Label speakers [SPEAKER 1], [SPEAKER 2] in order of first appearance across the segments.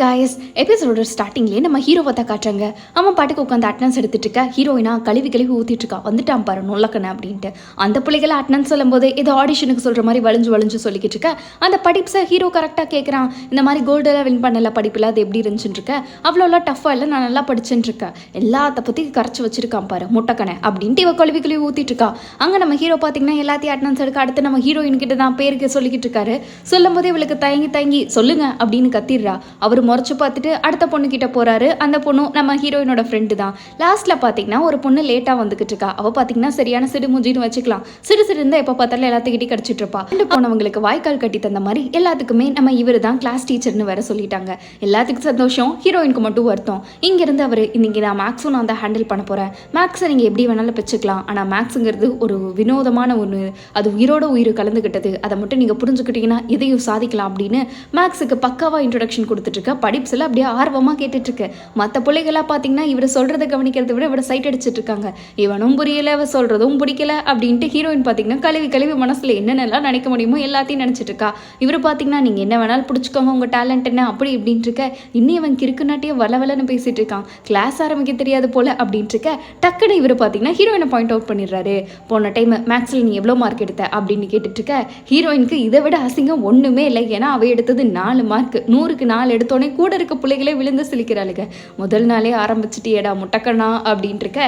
[SPEAKER 1] Guys, எபிசோட ஸ்டார்டிங்லேயே நம்ம ஹீரோவை தான் காட்டுறாங்க. அவன் பாட்டுக்கு உட்காந்து அட்டனன்ஸ் எடுத்துட்டு இருக்கா. ஹீரோயினா கழுவி ஊற்றிட்டு இருக்கா. வந்துட்டான் பாரு நொல்லக்கண்ண அப்படின்ட்டு. அந்த பிள்ளைகளை அட்டனன்ஸ் சொல்லும்போது ஏதோ ஆடிஷனுக்கு சொல்கிற மாதிரி வளைஞ்சு சொல்லிக்கிட்டு இருக்கா. அந்த படிப்ஸை ஹீரோ கரெக்டாக கேட்குறான். இந்த மாதிரி கோல்டெல்லாம் வின் பண்ணல படிப்பில் அது எப்படி இருந்துச்சுன்னு இருக்க, அவ்வளோலாம் டஃப்பாக இல்லை, நான் நல்லா படிச்சுட்டு இருக்கேன், எல்லாத்த பற்றி கரைச்சி வச்சிருக்கான் பாரு முட்டைக்கண்ணை அப்படின்ட்டு இவ கழுவி ஊற்றிட்டு இருக்கா. அங்கே நம்ம ஹீரோ பார்த்தீங்கன்னா எல்லாத்தையும் அட்டனன்ஸ் எடுக்க அடுத்து நம்ம ஹீரோயின் கிட்ட தான் பேருக்கு சொல்லிக்கிட்டு இருக்காரு. சொல்லும் போது இவளுக்கு தயங்கி சொல்லுங்க அப்படின்னு கத்திடுறா. அவர் முறைச்சு பார்த்துட்டு அடுத்த பொண்ணு கிட்ட போறாரு. அந்த பொண்ணு நம்ம ஹீரோயினோட ஃப்ரெண்டு தான். லாஸ்ட்ல பாத்தீங்கன்னா ஒரு பொண்ணு லேட்டா வந்துகிட்டு இருக்கா. அவ பாத்தீங்கன்னா சரியான சிடுமுஞ்சின்னு வச்சுக்கலாம். சிறு இருந்தா எப்ப பார்த்தாலும் எல்லாத்துக்கிட்டையும் கடிச்சிட்டு இருப்பா. போனவங்களுக்கு வாய்க்கால் கட்டி தந்த மாதிரி எல்லாத்துக்குமே நம்ம இவரு தான் கிளாஸ் டீச்சர்னு வேற சொல்லிட்டாங்க. எல்லாத்துக்கும் சந்தோஷம், ஹீரோயினுக்கு மட்டும் வருத்தம். இங்க இருந்து அவரு இன்னைக்கு நான் மேக்ஸும் நான் தான் ஹேண்டில் பண்ண போறேன். மேக்ஸை நீங்க எப்படி வேணாலும் வச்சுக்கலாம், ஆனா மேக்ஸுங்கிறது ஒரு வினோதமான ஒன்று, அது உயிரோட உயிர் கலந்துகிட்டது, அதை மட்டும் நீங்க புரிஞ்சுக்கிட்டீங்கன்னா எதையும் சாதிக்கலாம் அப்படின்னு மேக்ஸுக்கு பக்காவா இன்ட்ரோடக்ஷன் கொடுத்துட்டு இருக்க. படிப்ஸில் அப்படியே ஆர்வமாக கேட்டுட்ருக்கு. மற்ற பிள்ளைகளாக பார்த்தீங்கன்னா இவர் சொல்கிறத கவனிக்கிறத விட இவரை சைட் அடிச்சுட்டு இருக்காங்க. இவனும் புரியலை, இவ சொல்கிறதும் பிடிக்கல அப்படின்ட்டு ஹீரோயின் பார்த்தீங்கன்னா கழுவி மனசில் என்னென்னலாம் நினைக்க முடியுமோ எல்லாத்தையும் நினச்சிட்டு இருக்கா. இவர் பார்த்தீங்கன்னா நீங்கள் என்ன வேணாலும் பிடிச்சிக்கோங்க, உங்கள் டேலண்ட் என்ன அப்படி இப்படின்ட்டு இருக்க. இன்னும் இவன் கிறுக்குனாட்டியே வளவலன்னு பேசிட்டு இருக்கான். கிளாஸ் ஆரம்பிக்க தெரியாது போல அப்படின்ட்டு இருக்க. டக்குன்னு இவர் பார்த்தீங்கன்னா ஹீரோயினை பாயிண்ட் அவுட் பண்ணிடுறாரு. போன டைம் மேக்ஸில் நீ எவ்வளோ மார்க் எடுத்த அப்படின்னு கேட்டுட்டு இருக்க. ஹீரோயினுக்கு இதை விட அசிங்கம் ஒன்றுமே இல்லை. ஏன்னா அவ எடுத்தது 4 மார்க், 100க்கு 4 எடுத்தோடனே கூட இருக்க பிள்ளைகளே விழுந்து சிலிக்கிறாளுங்க. முதல் நாளே ஆரம்பிச்சுட்டியேடா முட்டக்கண்ணா அப்படின்ட்டு இருக்க.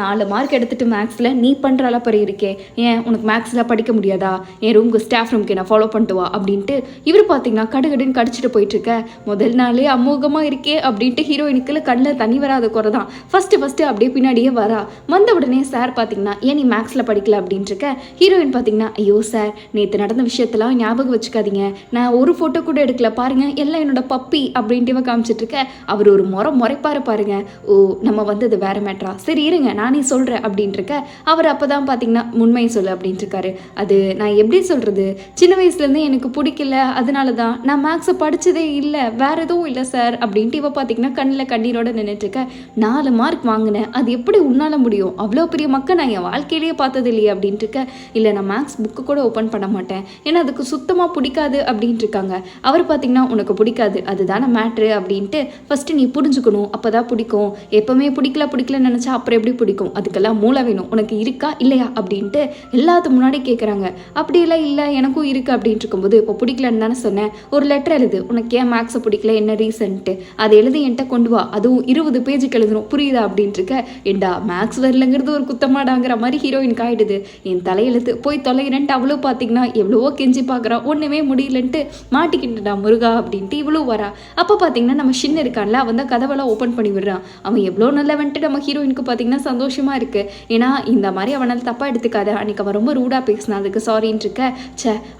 [SPEAKER 1] 4 மார்க் எடுத்துட்டு மேக்ஸில் நீ பண்ணுற அளப்பறி இருக்கே, ஏன் உனக்கு மேக்ஸில் படிக்க முடியாதா, என் ரூமுக்கு ஸ்டாஃப் ரூமுக்கு நான் ஃபாலோ பண்ணிட்டு வா அப்படின்ட்டு இவர் பார்த்தீங்கன்னா கடுகடுன்னு கடிச்சிட்டு போயிட்டு இருக்க. முதல் நாளே அமோகமாக இருக்கே அப்படின்ட்டு ஹீரோயினுக்கு கண்ணில் தனி வராத குறை தான். ஃபர்ஸ்ட் அப்படியே பின்னாடியே வரா. வந்த உடனே சார் பார்த்தீங்கன்னா ஏன் நீ மேக்ஸில் படிக்கல அப்படின்ட்டு இருக்க. ஹீரோயின் பார்த்தீங்கன்னா ஐயோ சார், நேற்று நடந்த விஷயத்தெல்லாம் ஞாபகம் வச்சுக்காதீங்க, நான் ஒரு ஃபோட்டோ கூட எடுக்கல பாருங்க, எல்லாம் என்னோட பப்பி அப்படின்ட்டு இவ காமிச்சிட்டு இருக்க. அவர் ஒரு முறைப்பாரு பாருங்க. ஓ நம்ம வந்தது வேற மேட்ரா, சரி இருங்க நானே சொல்றேன் அப்படின்ட்டு இருக்க. அவர் அப்பதான் பாத்தீங்கன்னா உண்மையை சொல்லு அப்படின்ட்டு இருக்காரு. அது நான் எப்படி சொல்றது, சின்ன வயசுலேருந்து எனக்கு பிடிக்கல, அதனால தான் நான் மேக்ஸை படிச்சதே இல்லை, வேற எதுவும் இல்லை சார் அப்படின்ட்டு இவ பார்த்தீங்கன்னா கண்ணில் கண்ணீரோட நின்றுட்டு இருக்க. 4 மார்க் வாங்கினேன், அது எப்படி உன்னால முடியும், அவ்வளோ பெரிய மக்கள் நான் என் வாழ்க்கையிலேயே பார்த்தது இல்லையே அப்படின்ட்டு இருக்க. இல்லை நான் மேக்ஸ் புக்கு கூட ஓப்பன் பண்ண மாட்டேன், ஏன்னா அதுக்கு சுத்தமாக பிடிக்காது அப்படின்ட்டு இருக்காங்க. அவர் பார்த்தீங்கன்னா உனக்கு பிடிக்காது அதுதான மேட்ரு அப்படின்ட்டு ஃபஸ்ட்டு நீ புரிஞ்சுக்கணும், அப்போ தான் பிடிக்கும். எப்போவுமே பிடிக்கலன்னு நினச்சா அப்புறம் எப்படி பிடிக்கும், அதுக்கெல்லாம் மூளை வேணும், உனக்கு இருக்கா இல்லையா அப்படின்ட்டு எல்லாத்துக்கு முன்னாடி கேட்குறாங்க. அப்படியெல்லாம் இல்லை எனக்கும் இருக்குது அப்படின்ட்டு இருக்கும்போது இப்போ பிடிக்கலன்னு தானே சொன்னேன், ஒரு லெட்டர் எழுது, உனக்கு ஏன் மேக்ஸை பிடிக்கல என்ன ரீசன்ட்டு அதை எழுதி என்கிட்ட கொண்டு வா, அதுவும் 20 பேஜுக்கு எழுதணும் புரியுதா அப்படின்ட்டு இருக்க. ஏண்டா மேக்ஸ் வரலங்கிறது ஒரு குத்தமாடாங்கிற மாதிரி ஹீரோயினுக்கு ஆகிடுது. என் தலையெழுத்து போய் தொலைகிறேன்ட்டு அவ்வளோ பார்த்தீங்கன்னா எவ்வளவோ கெஞ்சி பார்க்குறா, ஒன்றுமே முடியலன்ட்டு மாட்டிக்கிட்டுடா முருகா அப்படின்ட்டு இவ்வளோ வரா. அப்போ பார்த்தீங்கன்னா நம்ம ஷின் இருக்கான்ல, அவன் தான் கதவெல்லாம் ஓப்பன் பண்ணி விடுறான். அவன் எவ்வளோ நல்லவன்ட்டு நம்ம ஹீரோயினுக்கு பார்த்தீங்கன்னா சந்தோஷமாக இருக்குது. ஏன்னா இந்த மாதிரி அவனால் தப்பாக எடுத்துக்காத, அன்றைக்கி அவன் ரொம்ப ரூடாக பேசினான், அதுக்கு சாரின்னு இருக்க.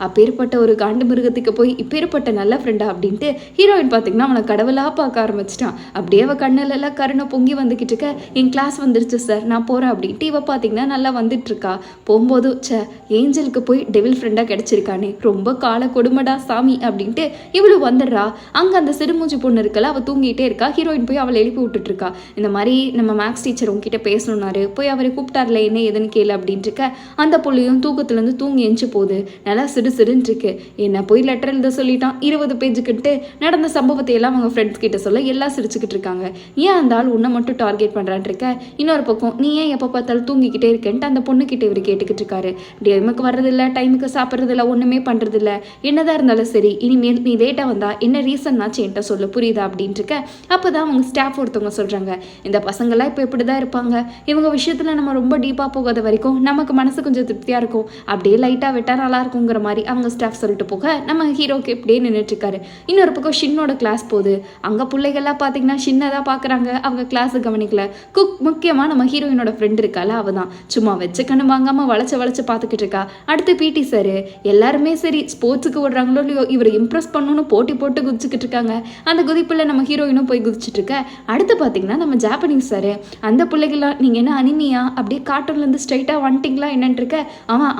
[SPEAKER 1] அப்பேற்பட்ட ஒரு காண்டு மிருகத்துக்கு போய் இப்பேற்பட்ட நல்ல ஃப்ரெண்டா அப்படின்ட்டு ஹீரோயின் பார்த்தீங்கன்னா அவனை கடவுளாக பார்க்க ஆரம்பிச்சிட்டான். அப்படியே அவள் கண்ணிலெல்லாம் கருணை பொங்கி வந்துக்கிட்டு இருக்க. என் கிளாஸ் வந்துருச்சு சார் நான் போகிறேன் அப்படின்ட்டு இவ பார்த்தீங்கன்னா நல்லா வந்துட்டு இருக்கா. போகும்போது ஏஞ்சலுக்கு போய் டெவில் ஃப்ரெண்டாக கிடைச்சிருக்கானே, ரொம்ப கால கொடுமடா சாமி அப்படின்ட்டு இவ்வளவு வந்துடுறா. அங்கே அந்த சிறுமூஞ்சி பொண்ணு இருக்கல, அவள் தூங்கிட்டே இருக்கா. ஹீரோயின் போய் அவளை எழுப்பி விட்டுட்டு இருக்கா. இந்த மாதிரி நம்ம மேக்ஸ் டீச்சர் உங்ககிட்ட பேசணுன்னாரு, போய் அவரை கூப்பிட்டார்ல என்ன எதுன்னு கேளு அப்படின்ட்டு இருக்க. அந்த புள்ளையும் தூக்கத்துலேருந்து தூங்கி எஞ்சி போகுது, நல்லா சிடுன்னு இருக்கு. என்ன போய் லெட்டர் எழுத சொல்லிட்டான் 20 பேஜுக்கிட்டு. நடந்த சம்பவத்தை எல்லாம் அவங்க ஃப்ரெண்ட்ஸ் கிட்ட சொல்ல எல்லாம் சிரிச்சுக்கிட்டு இருக்காங்க. ஏன் அந்த ஆள் உன்னை மட்டும் டார்கெட் பண்ணுறான் இருக்க. இன்னொரு பக்கம் நீ ஏன் எப்போ பார்த்தாலும் தூங்கிக்கிட்டே இருக்கேன்ட்டு அந்த பொண்ணுக்கிட்ட இவர் கேட்டுக்கிட்டு இருக்காரு. டைமுக்கு வர்றதில்ல, டைமுக்கு சாப்பிட்றதில்ல, ஒன்றுமே பண்ணுறதில்ல, என்னதான் இருந்தாலும் சரி இனிமேல் நீ லேட்டாக வந்தா என்ன ரீசன்னாச்சு என்கிட்ட சொல்லு புரியுதா அப்படின்ட்டு இருக்க. அப்போ தான் அவங்க ஸ்டாஃப் ஒருத்தவங்க சொல்கிறாங்க, இந்த பசங்கள்லாம் இப்போ இப்படி தான் இருப்பாங்க, இவங்க விஷயத்தில் நம்ம ரொம்ப டீப்பாக போகாத வரைக்கும் நமக்கு மனசு கொஞ்சம் திருப்தியாக இருக்கும், அப்படியே லைட்டாக விட்டால் நல்லா இருக்குங்கிற மாதிரி அவங்க ஸ்டாஃப் சொல்லிட்டு போக நம்ம ஹீரோக்கு இப்படியே நின்றுட்டு இருக்காரு. இன்னொரு பக்கம் ஷின்னோட கிளாஸ் போகுது. அங்கே பிள்ளைகள்லாம் பார்த்தீங்கன்னா ஷின்னை தான் பார்க்குறாங்க, அவங்க கிளாஸை கவனிக்கல. முக்கியமாக நம்ம ஹீரோயினோட ஃப்ரெண்ட் இருக்கால, அவ தான் சும்மா வச்சு கண்ணு வாங்காமல் வளைச்சு பார்த்துக்கிட்டு இருக்கா. அடுத்து பிடி சார் எல்லாருமே சரி ஸ்போர்ட்ஸுக்கு விடுறாங்களோ இல்லையோ இவரை இம்ப்ரெஸ் பண்ணணும்னு போட்டி போட்டு குதிச்சுக்கிட்டு இருக்காங்க. அந்த குதிப்பில் நம்ம ஹீரோயினும் போய் குதிச்சுட்டு இருக்க. அடுத்து பார்த்தீங்கன்னா நம்ம ஜாப்பனீஸ் சார், அந்த பிள்ளைகள்லாம் நீங்கள் என்ன அனிமியா அப்படியே கார்ட்டூன்லேருந்து ஸ்ட்ரைட்டாக வந்துட்டிங்களா என்னன்ட்டு இருக்க.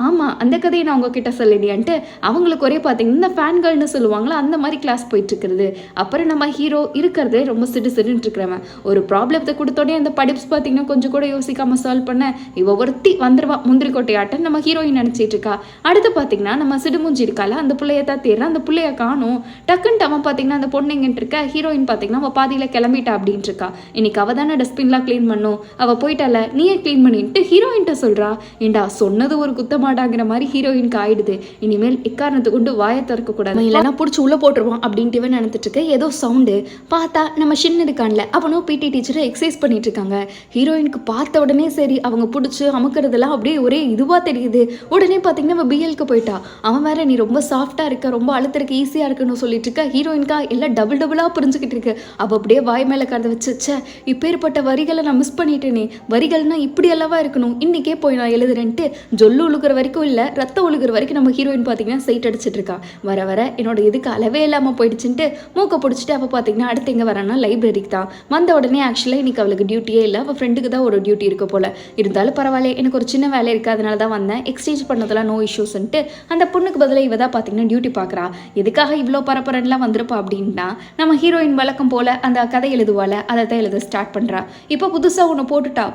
[SPEAKER 1] ஆமாம் அந்த கதையை நான் உங்ககிட்ட சொல்லிடியான்ட்டு அவங்களுக்கு ஒரே பார்த்தீங்கன்னா இந்த ஃபேன் கேர்ள்னு சொல்லுவாங்களா அந்த மாதிரி கிளாஸ் போயிட்டு இருக்கிறது. அப்புறம் நம்ம ஹீரோ இருக்கிறதே ரொம்ப சிடுன்னு இருக்கிறவன். ஒரு ப்ராப்ளத்தை கொடுத்தோடனே அந்த படிப்ஸ் பார்த்தீங்கன்னா கொஞ்சம் கூட யோசிக்காமல் சால்வ் பண்ண இவ ஒருத்தி வந்துருவா முந்திரி கோட்டையாட்டம் நம்ம ஹீரோயின் நினச்சிட்டு இருக்கா. அடுத்து பார்த்தீங்கன்னா நம்ம சிடுமுஞ்சி இருக்கால, அந்த பிள்ளைய தான் தேடுறான். அந்த பிள்ளைய காணும். டக்குன்ட்டு அவன் பார்த்தீங்கன்னா அந்த பொண்ணு எங்கன்ட்டு இருக்க ஹீரோயின் பார்த்தீங்கன்னா அவள் பாதியில் கிளம்பிட்டா அப்படின்ட்டு இருக்கா. இன்னைக்கு அவள் தானே டஸ்ட்பின்லாம் க்ளீன் பண்ணும், அவள் போயிட்டால நீயே க்ளீன் பண்ணிட்டு ஹீரோயின்ட்ட சொல்கிறா. ஏண்டா சொன்னது ஒரு குத்தமாட்டாங்கிற மாதிரி ஹீரோயினுக்கு ஆயிடுது. இனிமேல் எக்காரணத்தை கொண்டு வாயை திறக்கக்கூடாது, இல்லைன்னா பிடிச்சி உள்ளே போட்டுருவான் அப்படின்ட்டு இவன் நினைச்சிட்டு இருக்க. ஏதோ சவுண்டு பார்த்தா நம்ம ஷின் இருக்கான்ல அவனும் பிடி டீச்சரை எக்ஸசைஸ் பண்ணிட்டு இருக்காங்க. ஹீரோயினுக்கு பார்த்த உடனே சரி அவங்க பிடிச்சி அமுக்கிறதுலாம் அப்படியே ஒரே இதுவாக தெரியுது. உடனே பார்த்தீங்கன்னா அவள் பிஎல்க்கு போயிட்டா. அவன் வேற நீ ரொம்ப சாஃப்டாக இருக்க, ரொம்ப அழுத்தருக்கு ஈஸியாக இருக்குன்னு சொல்லிட்டு இருக்க. ஹீரோயின்கா எல்லாம் டபுளாக புரிஞ்சுக்கிட்டு இருக்கு. அவள் அப்படியே வாய் மேலே கறந்து வச்சு இப்பேற்பட்ட வரிகளை நான் மிஸ் பண்ணிட்டேனே, வரிகள்னா இப்படி அல்லவா இருக்கணும், இன்னைக்கே போய் நான் எழுதுறேன்ட்டு ஜொல்லு உழுகிற வரைக்கும் இல்லை ரத்தம் உழுகிற வரைக்கும் நம்ம ஹீரோயின் பார்த்தீங்கன்னா சைட் அடிச்சிட்டு இருக்கா. வர வர என்னோட இதுக்கு அளவே இல்லாமல் போயிடுச்சுன்ட்டு மூக்க பிடிச்சிட்டு அவள் பார்த்தீங்கன்னா அடுத்து எங்கே வரான்னா லைப்ரரிக்கு தான் வந்த உடனே. ஆக்சுவலாக இன்னைக்கு அவளுக்கு டியூட்டியே இல்லை, அவள் ஃப்ரெண்டுக்கு தான் ஒரு டியூட்டி இருக்க போல. இருந்தாலும் பரவாயில்ல எனக்கு ஒரு சின்ன வேலை இருக்குது அதனால தான் வந்தேன், எக்ஸ்சேஞ்ச் பண்ணதெல்லாம் நோ இஷ்யூஸ்ன்ட்டு அந்த பொண்ணுக்கு பதிலாக இவ தான் பார்த்தீங்கன்னா டியூட்டி பார்க்குறா. எதுக்காக இவ்வளோ பரபரன்லாம் வந்திருப்பா அப்படின்னா நம்ம ஹீரோயின் வழக்கம் போல் அந்த கதை எழுதுவாள் அதை தான் எழுத ஸ்டார்ட் பண்ணுறா. இப்போ புதுசாக ஒன்று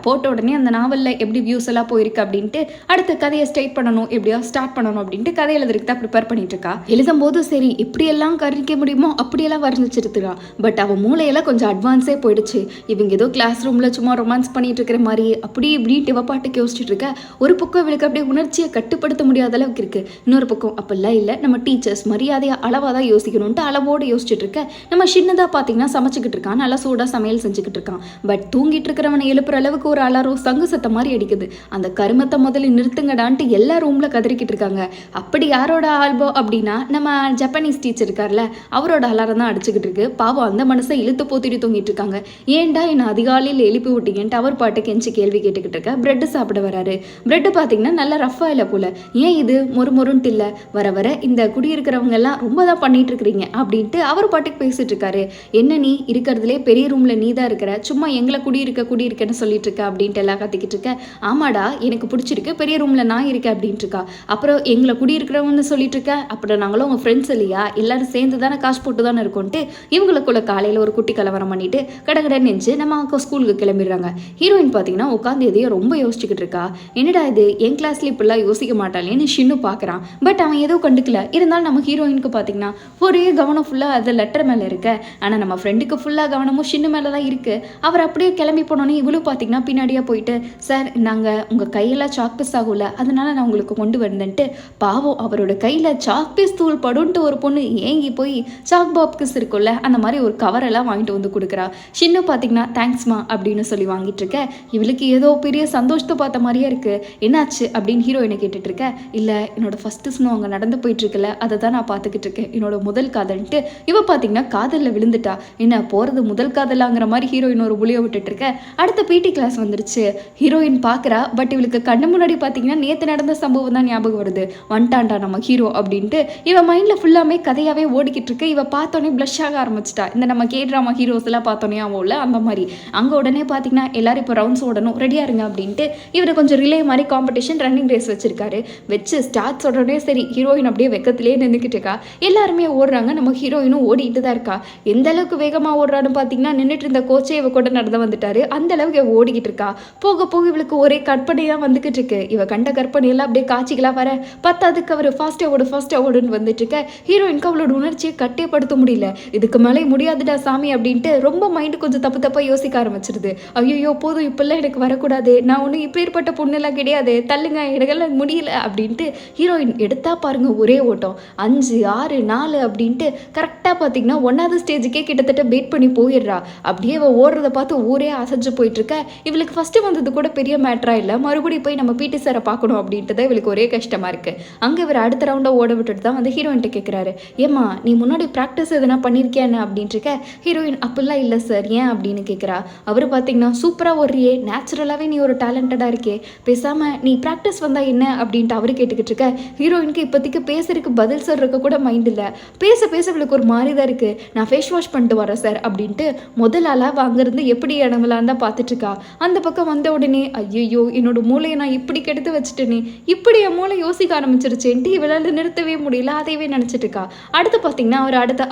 [SPEAKER 1] போட்ட உடனே அந்த நாவலில் எப்படி வியூஸ் எல்லாம் போயிருக்கு அப்படின்ட்டு அடுத்த கதையை ஸ்டேட் பண்ணணும் எப்படியா ஸ்டார்ட் பண்ணணும் அப்படின்ட்டு கதை எழுதுறதுக்கு தான் ப்ரிப்பேர் பண்ணிட்டு இருக்கா. எழுதும்போது சரி எப்படியெல்லாம் கருதிக்க முடியுமோ அப்படியெல்லாம் வரைஞ்சிருக்கிறா. பட் அவள் மூளையெல்லாம் கொஞ்சம் அட்வான்ஸே போயிடுச்சு. இவங்க ஏதோ கிளாஸ் ரூமில் சும்மா ரொமான்ஸ் பண்ணிட்டு இருக்கிற மாதிரி அப்படி இப்படின்ட்டு இவ பாட்டுக்கு யோசிச்சுட்டு இருக்க. ஒரு பக்கம் இவளுக்கு அப்படியே உணர்ச்சியை கட்டுப்படுத்த முடியாத அளவுக்கு இருக்கு. இன்னொரு பக்கம் அப்பெல்லாம் இல்லை நம்ம டீச்சர்ஸ் மரியாதையை அளவாக தான் யோசிக்கணும்ட்டு அளவோடு யோசிச்சுட்டு இருக்க. நம்ம சின்னதாக பார்த்தீங்கன்னா சமைச்சிக்கிட்டு இருக்கான், நல்லா சூடாக சமையல் செஞ்சுக்கிட்டு இருக்கான். பட் தூங்கிட்டு இருக்கிறவனை எழுப்புற அளவுக்கு ஒரு அலாரம் சங்கு சத்த மாதிரி அடிக்குது. அந்த கருமத்தை முதல்ல நிறுத்துங்கடான்ட்டு எல்லா ரூம்ல கதறிக்கிட்டு இருக்காங்க. அப்படி யாரோட ஆல்போ அப்படின்னா நம்ம ஜப்பானீஸ் டீச்சர் இருக்கார்ல அவரோட அலாரம் தான் அடிச்சுக்கிட்டு இருக்கு. பாவம் அந்த மனசை இழுத்து போத்திட்டு தூங்கிட்டு இருக்காங்க. ஏன்டா என்ன அதிகாலையில் எழுப்பி விட்டீங்கன்ட்டு அவர் பாட்டு கெஞ்சி கேள்வி கேட்டுக்கிட்டு இருக்க. பிரெட் சாப்பிட வராரு. பிரெட் பார்த்தீங்கன்னா நல்லா ரஃபா இல்லை போல. ஏன் இது மொறுமொருன்ட்டு இல்லை, வர வர இந்த குடியிருக்கிறவங்க எல்லாம் ரொம்ப தான் பண்ணிட்டு இருக்கிறீங்க அப்படின்ட்டு அவர் பாட்டுக்கு பேசிட்டு இருக்காரு. என்ன நீ இருக்கிறதுலே பெரிய ரூம்ல நீ தான் இருக்கிற, சும்மா எங்களை குடியிருக்கன்னு சொல்லிட்டு இருக்க அப்படின்ட்டு எல்லாம் கத்திக்கிட்டு இருக்க. ஆமாடா எனக்கு பிடிச்சிருக்கு, பெரிய ரூம்ல நான் இருக்கேன் அப்படின்ட்டு இருக்கா. அப்புறம் எங்களை குடியிருக்கிறவங்கன்னு சொல்லிட்டு இருக்க, அப்புறம் நாங்களும் உங்க ஃப்ரெண்ட்ஸ் இல்லையா, எல்லாரும் சேர்ந்து தானே காசு போட்டு தானே இருக்கோன்ட்டு இவங்களுக்குள்ள காலையில் ஒரு குட்டி கலவரம் பண்ணிட்டு கடகடன்னு நெஞ்சு நம்ம ஸ்கூலுக்கு கிளம்பிடுறாங்க. ஹீரோயின் பார்த்தீங்கன்னா உட்காந்து எதையோ ரொம்ப யோசிச்சுக்கிட்டு இருக்கா. என்னடா இது என் கிளாஸ்ல இப்படிலாம் யோசிக்க மாட்டாளேன்னு ஷின்னு பார்க்குறான். பட் அவன் ஏதோ கண்டுக்கல. இருந்தாலும் நம்ம ஹீரோயினுக்கு பார்த்தீங்கன்னா ஒரே கவனம் ஃபுல்லாக அது லெட்டர் மேலே இருக்க. ஆனால் நம்ம ஃப்ரெண்டுக்கு ஃபுல்லாக கவனமும் ஷின்னு மேலே தான் இருக்கு. அவர் அப்படியே கிளம்பி போனோன்னே இவ்வளோ பார்த்தீங்கன்னா பின்னாடியே போயிட்டு சார் நாங்கள் உங்கள் கையெல்லாம் சாக் பீஸ் ஆகும்ல அதனால நான் உங்களுக்கு கொண்டு வந்தேன்ட்டு பாவம் அவரோட கையில் சாக் பீஸ் தூள் படுன்ட்டு ஒரு பொண்ணு ஏங்கி போய் சாக் பாப்கிஸ் இருக்கும்ல அந்த மாதிரி ஒரு கவரெல்லாம் வாங்கிட்டு வந்து கொடுக்குறா. ஷின்னு பார்த்தீங்கன்னா தேங்க்ஸ்மா அப்படின்னு சொல்லி வாங்கிட்டு இருக்க. இவளுக்கு ஏதோ பெரிய சந்தோஷத்தை பார்த்த மாதிரியே இருக்கு. என்னாச்சு அப்படின்னு ஹீரோயினை கேட்டுட்டு இருக்க. இல்லை என்னோட ஃபர்ஸ்ட் ஸ்னோ அங்கே நடந்து போயிட்டு இருக்குல்ல அதை தான் நான் பார்த்துக்கிட்டு இருக்கேன், என்னோட முதல் காதல்ன்ட்டு இவ பார்த்தீங்கன்னா காதலில் விழுந்துட்டா. என்ன போகிறது முதல் காதலாங்கிற மாதிரி ஹீரோயின் ஒரு புளிய விட்டுட்டு இருக்க. அடுத்த பிடி கிளாஸ் வந்துருச்சு. ஹீரோயின் பார்க்குறா. பட் இவளுக்கு கண்ணு முன்னாடி பார்த்தீங்கன்னா நேற்று நடந்த சம்பவம் தான் ஞாபகம் வருது. வந்துட்டான்டா நம்ம ஹீரோ அப்படின்ட்டு இவ மைண்டில் ஃபுல்லாமே கதையாகவே ஓடிக்கிட்டு இருக்கு. இவ பார்த்தோன்னே ப்ளஷ் ஆக ஆரம்பிச்சிட்டா. இந்த நம்ம கேட்ராமா ஹீரோஸ் எல்லாம் பார்த்தோன்னே ஆகும்ல அந்த மாதிரி. அங்கே உடனே பார்த்தீங்கன்னா எல்லாரும் இப்போ ரவுண்ட்ஸ் ஓடணும் ரெடியாக இருங்க அப்படின்ட்டு இவர் கொஞ்சம் ரிலே மாதிரி காம்படிஷன் ரன்னிங் ரேஸ் வச்சிருக்காரு. வச்சு ஸ்டார்ட்ஸ் உடனே சரி ஹீரோயின் அப்படியே வெக்கத்திலே நின்றுக்கிட்டு இருக்கா. எல்லாருமே ஓடுறாங்க, நம்ம ஹீரோயினும் ஓடிட்டு தான் இருக்கா. எந்த அளவுக்கு வேகமாக ஓடுறான்னு பார்த்தீங்கன்னா நின்றுட்டு இருந்த கோச்சே இவ கூட நடந்து வந்துட்டாரு. அந்த அளவுக்கு இவ ஓடிக்கிட்டு இருக்கா. போக போக இவளுக்கு ஒரே கற்பனையாக வந்துக்கிட்டு இருக்கு. இவ கண்ட கற்பனையெல்லாம் அப்படியே காட்சிகளாக வர பத்தாதுக்கு அவர் ஃபாஸ்ட்டாக ஓடுன்னு வந்துட்டு இருக்க. ஹீரோயினுக்கு அவளோட உணர்ச்சியை கட்டேப்படுத்த முடியல. இதுக்கு மேலே முடியாதுடா சாமி அப்படின்ட்டு ரொம்ப மைண்டு கொஞ்சம் தப்பாக யோசிக்க ஆரம்பிச்சிருது. ஐயோ போதும் இப்பெல்லாம் எனக்கு வரக்கூடாது, நான் ஒன்றும் இப்பேற்பட்ட பொண்ணெல்லாம் கிடையாது, தள்ளுங்க எனக்கெல்லாம் முடியல அப்படின்ட்டு ஹீரோயின் எடுத்தா பாருங்க ஒரே ஓட்டம் 5 6 4 அப்படின்ட்டு கரெக்டாக பார்த்தீங்கன்னா 1வது ஸ்டேஜுக்கே கிட்டத்தட்ட வெயிட் பண்ணி போயிடுறா. அப்படியே அவள் ஓடுறத பார்த்து ஊரே அசைஞ்சு போயிட்டு இருக்க. இவளுக்கு ஃபஸ்ட்டு வந்தது கூட பெரிய மேட்டரா இல்லை, மறுபடியும் போய் நம்ம பிடி சாரை பார்க்கணும் அப்படின்ட்டு தான் இவளுக்கு ஒரே கஷ்டமாக இருக்குது. அங்கே இவர் அடுத்த ரவுண்டாக ஓட விட்டுட்டு தான் வந்து ஹீரோயின்ட்ட கேட்குறாரு. ஏம்மா நீ முன்னாடி ப்ராக்டிஸ் எதுனா பண்ணியிருக்கியான்னு அப்படின்ட்டு இருக்க. ஹீரோயின் அப்படிலாம் இல்லை சார் ஏன் அப்படின்னு கேட்குறா. அவர் பார்த்தீங்கன்னா சூப்பராக ஓடுறியே, நேச்சுரலாகவே நீ ஒரு டேலண்டடாக இருக்கே, பேசாமல் நீ ப்ராக்டிஸ் வந்தால் என்ன அப்படின்ட்டு அவர் கேட்டுக்கிட்டு இருக்க. ஹீரோயினுக்கு இப்போதைக்கு பேசுறதுக்கு பதில் சொல்றதுக்கு கூட மைண்ட் இல்லை. பேச இவளுக்கு ஒரு மாதிரி தான் இருக்குது. நான் ஃபேஸ் வாஷ் பண்ணிட்டு வரேன் சார் அப்படின்ட்டு முதல் ஆளாக அங்கேருந்து எப்படி இடங்களான்னு தான் பார்த்துட்டு இருக்கா. அந்த பக்கம் வந்த உடனே ஐயோ என்னோட மூளையை நான் இப்படி கெடுத்து வச்சுட்டேனே, இப்படி என் மூளை யோசிக்க ஆரம்பிச்சிருச்சேன்ட்டு இவளால் நிறுத்தவே முடியல, அதையவே நினச்சிட்டு இருக்கா. அடுத்து பார்த்தீங்கன்னா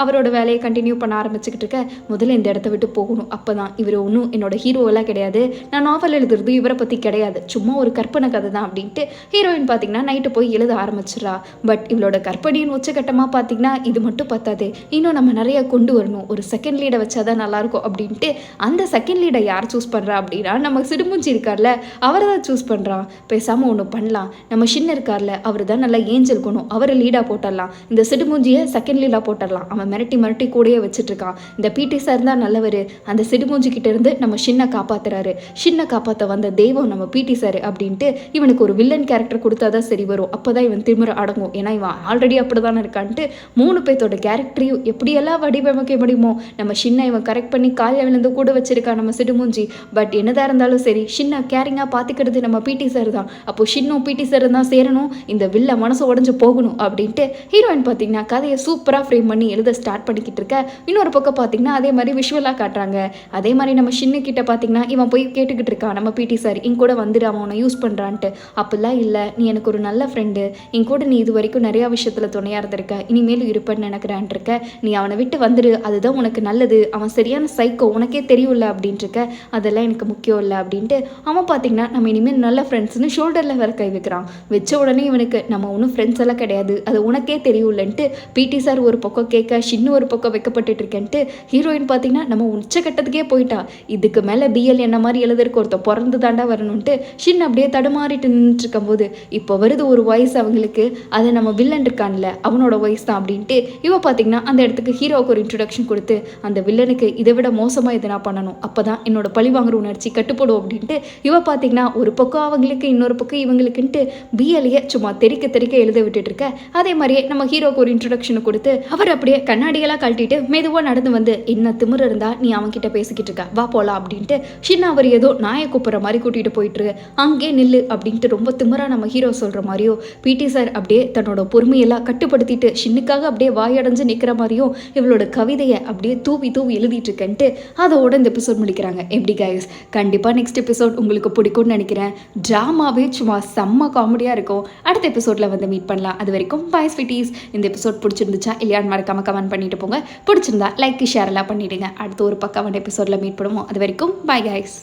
[SPEAKER 1] அவரோட வேலையை கண்டினியூ பண்ண ஆரம்பிச்சுக்கிட்டு இருக்க. முதல்ல இந்த இடத்த விட்டு போகணும், அப்போ தான் இவர் ஒன்றும் என்னோட ஹீரோவெல்லாம் கிடையாது, நான் நாவல் எழுதுறது இவரை பற்றி கிடையாது, சும்மா ஒரு கற்பனை கதை தான் அப்படின்ட்டு ஹீரோயின் பார்த்தீங்கன்னா நைட்டு போய் எழுத ஆரம்பிச்சிடறா. பட் இவளோட கற்பனையின் உச்சகட்டமாக பார்த்தீங்கன்னா இது மட்டும் பத்தாது, இன்னும் நம்ம நிறைய கொண்டு வரணும், ஒரு செகண்ட் லீடை வச்சா தான் நல்லாயிருக்கும் அப்படின்ட்டு அந்த செகண்ட் லீடை யார் சூஸ் பண்ணுறா அப்படின்னா நம்ம சிடுமூஞ்சி இருக்கார்ல அவரை தான் சூஸ் பண்ணுறான். பேசாமல் ஒன்று பண்ணலாம், நம்ம சின்ன இருக்கார்ல அவர் தான் நல்லா ஏஞ்சல் குணம், அவரை லீடாக போட்டுடலாம், இந்த சிடுமூஞ்சியை செகண்ட் லீடாக போட்டுடலாம். அவன் மிரட்டி மிரட்டி கூடயே வச்சுட்டு இருக்கான். இந்த பிடி சார் தான் நல்லவர், அந்த சிடுமூஞ்சி கிட்ட இருந்து நம்ம சின்ன காப்பாத்துறாரு, சின்ன காப்பாற்ற வந்த தெய்வம் நம்ம பிடி சார் அப்படின்ட்டு இவனுக்கு ஒரு வில்லன் கேரக்டர் கொடுத்தா தான் சரி வரும், அப்போதான் இவன் திமிர அடங்கும். ஏன்னா இவன் ஆல்ரெடி அப்படி தானே இருக்கான்ட்டு 3 பேர்த்தோட கேரக்டரையும் எப்படியெல்லாம் வடிவமைக்க முடியுமோ நம்ம சின்ன இவன் கரெக்ட் பண்ணி காலையில் விழுந்து கூட வச்சிருக்கான் நம்ம சிடுமூஞ்சி. பட் என்னதான் இருந்தாலும் சரி சின்ன கேரிங்காக பார்த்துக்கிறது நம்ம பிடி சார் தான். அப்போ சின்னும் பிடி சார் தான் சேரணும், இந்த வில்ல மனசு உடஞ்சு போகணும் அப்படின்ட்டு ஹீரோயின் பார்த்தீங்கன்னா கதையை சூப்பராக ஃப்ரேம் பண்ணி எழுத ஸ்டார்ட் பண்ணிக்கிட்டு இருக்க. இன்னொரு பக்கம் பார்த்தீங்கன்னா அதே மாதிரி விஷுவலாக காட்டுறாங்க. அதே மாதிரி நம்ம சின்ன கிட்ட பார்த்தீங்கன்னா இவன் போய் கேட்டுக்கிட்டு இருக்கான் நம்ம பிடி சார் இங்க கூட வந்துடு அவன் உன்னை யூஸ் பண்ணுறான்ட்டு. அப்படிலாம் இல்லை, நீ எனக்கு ஒரு நல்ல ஃப்ரெண்டு, இங்க கூட நீ இது வரைக்கும் நிறையா விஷயத்தில் துணையாக இருந்திருக்க, இனிமேலும் இருப்பேன்னு நினைக்கிறான் இருக்க, நீ அவனை விட்டு வந்துடு, அதுதான் உனக்கு நல்லது, அவன் சரியான சைக்கோ உனக்கே தெரியும்ல அப்படின்ட்டு இருக்க, அதெல்லாம் எனக்கு முக்கியம் இல்லை அப்படின்ட்டு அவன் பார்த்தீங்கன்னா நம்ம இனிமேல் நல்ல ஃப்ரெண்ட்ஸ்னு ஷோல்டரில் வேற கை வைக்கிறான். வச்ச உடனே இவனுக்கு நம்ம ஒன்றும் ஃப்ரெண்ட்ஸ் எல்லாம் கிடையாது, அது உனக்கே தெரியும்லன்ட்டு பிடி சார் ஒரு பக்கம் கேட்க சின்ன ஒரு பக்கம் வைக்கப்பட்டு இருக்கேன்ட்டு ஹீரோயின் பார்த்தீங்கன்னா நம்ம உச்சக்கட்டத்துக்கே போயிட்டா. இதுக்கு மேலே பிஎல் என்ன மாதிரி எழுதுறக்கு ஒருத்தர் பிறந்து தாண்டா வரணும்ட்டு சின்ன அப்படியே தடுமாறிட்டு நின்றுட்டு இருக்கும்போது இப்போ வருது ஒரு வாய்ஸ் அவங்களுக்கு, அதை நம்ம வில்லன் இருக்கான்ல அவனோட வாய்ஸ் தான் அப்படின்ட்டு இவ பார்த்தீங்கன்னா அந்த இடத்துக்கு ஹீரோவுக்கு ஒரு இன்ட்ரடக்ஷன் கொடுத்து அந்த வில்லனுக்கு இதை விட மோசமாக எதுனா பண்ணணும், அப்போ தான் என்னோட பழிவாங்குற உணர்ச்சி கட்டுப்படும் அப்படின்ட்டு இவ பார்த்தீங்கன்னா ஒரு பக்கம் அவங்களுக்கு இன்னொரு பக்கம் இவங்களுக்குன்ட்டு பிஎல்ஏ சும்மா தெறிக்க தெறிக்க எழுத விட்டுட்டு இருக்க. அதே மாதிரியே நம்ம ஹீரோக்கு ஒரு இன்ட்ரடக்ஷனை கொடுத்து அவர் அப்படியே கண்ணாடியெல்லாம் கழட்டிட்டு மெதுவாக நடந்து வந்து என்ன திமிர இருந்தா நீ அவன்கிட்ட பேசிக்கிட்டு இருக்க வா போலாம் அப்படின்ட்டு சின்ன அவர் ஏதோ நாயை கூப்பிட்ற மாதிரி கூட்டிகிட்டு போயிட்டு அங்கே நில்லு அப்படின்ட்டு ரொம்ப திமிரா நம்ம ஹீரோ சொல்கிற மாதிரியோ பிடி சார் அப்படியே தன்னோட பொறுமையெல்லாம் கட்டுப்படுத்திட்டு சின்னுக்காக அப்படியே வாயடைஞ்சு நிற்கிற மாதிரியும் இவளோட கவிதையை அப்படியே தூவி தூவி எழுதிட்டு இருக்கேன்ட்டு அதோட இந்த எபிசோட் முடிக்கிறாங்க. எப்படி கைஸ், கண்டிப்பாக நெக்ஸ்ட் எபிசோட் உங்களுக்கு பிடிக்கும்னு நினைக்கிறேன். ட்ராமாவே சும்மா செம்ம காமெடியாக இருக்கும். அடுத்த எபிசோடில் வந்து மீட் பண்ணலாம். அது வரைக்கும் பை ஸ்வீட்டீஸ். இந்த எபிசோட் பிடிச்சிருந்துச்சா இல்லையான்னு மறக்காம கமெண்ட் பண்ணிட்டு போங்க. பிடிச்சிருந்தா லைக் ஷேர் எல்லாம் பண்ணிவிடுங்க. அடுத்த ஒரு பக்கம் எபிசோடில் மீட் பண்ணுவோம். அது வரைக்கும் பை கைஸ்.